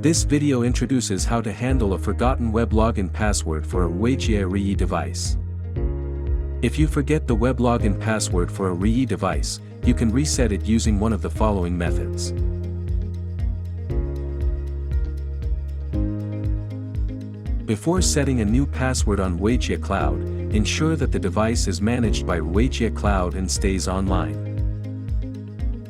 This video introduces how to handle a forgotten web login password for a Ruijie Reyee device. If you forget the web login password for a Reyee device, you can reset it using one of the following methods. Before setting a new password on Ruijie Cloud, ensure that the device is managed by Ruijie Cloud and stays online.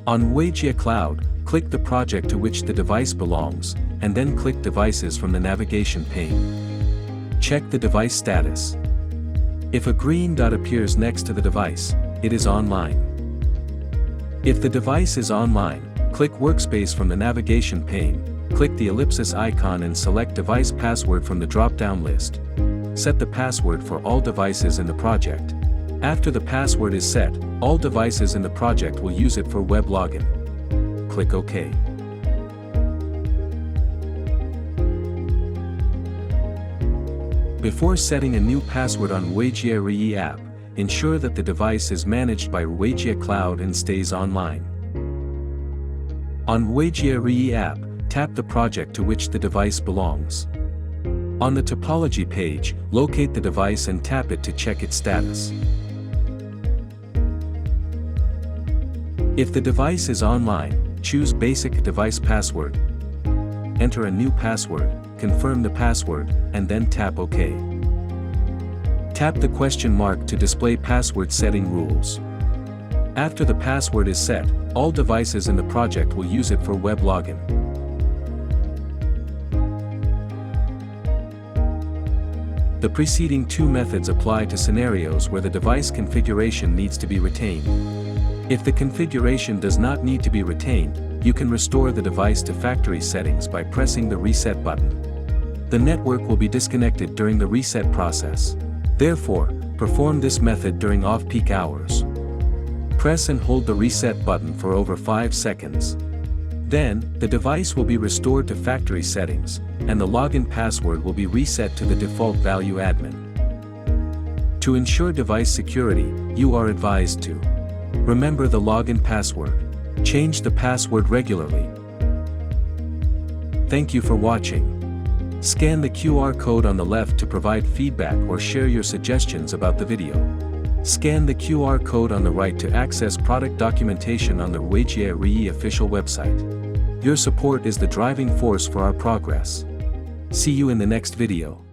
On Ruijie Cloud, click the project to which the device belongs, and then click Devices from the navigation pane. Check the device status. If a green dot appears next to the device, it is online. If the device is online, click Workspace from the navigation pane, click the ellipsis icon and select Device Password from the drop-down list. Set the password for all devices in the project. After the password is set, all devices in the project will use it for web login. Click OK. Before setting a new password on Ruijie Reyee app, ensure that the device is managed by Ruijie Cloud and stays online. On Ruijie Reyee app, tap the project to which the device belongs. On the topology page, locate the device and tap it to check its status. If the device is online, choose Basic Device Password. Enter a new password, confirm the password, and then tap OK. Tap the question mark to display password setting rules. After the password is set, all devices in the project will use it for web login. The preceding two methods apply to scenarios where the device configuration needs to be retained. If the configuration does not need to be retained, you can restore the device to factory settings by pressing the reset button. The network will be disconnected during the reset process. Therefore, perform this method during off-peak hours. Press and hold the reset button for over 5 seconds. Then, the device will be restored to factory settings, and the login password will be reset to the default value admin. To ensure device security, you are advised to remember the login password. Change the password regularly. Thank you for watching. Scan the QR code on the left to provide feedback or share your suggestions about the video. Scan the QR code on the right to access product documentation on the Ruijie Reyee official website. Your support is the driving force for our progress. See you in the next video.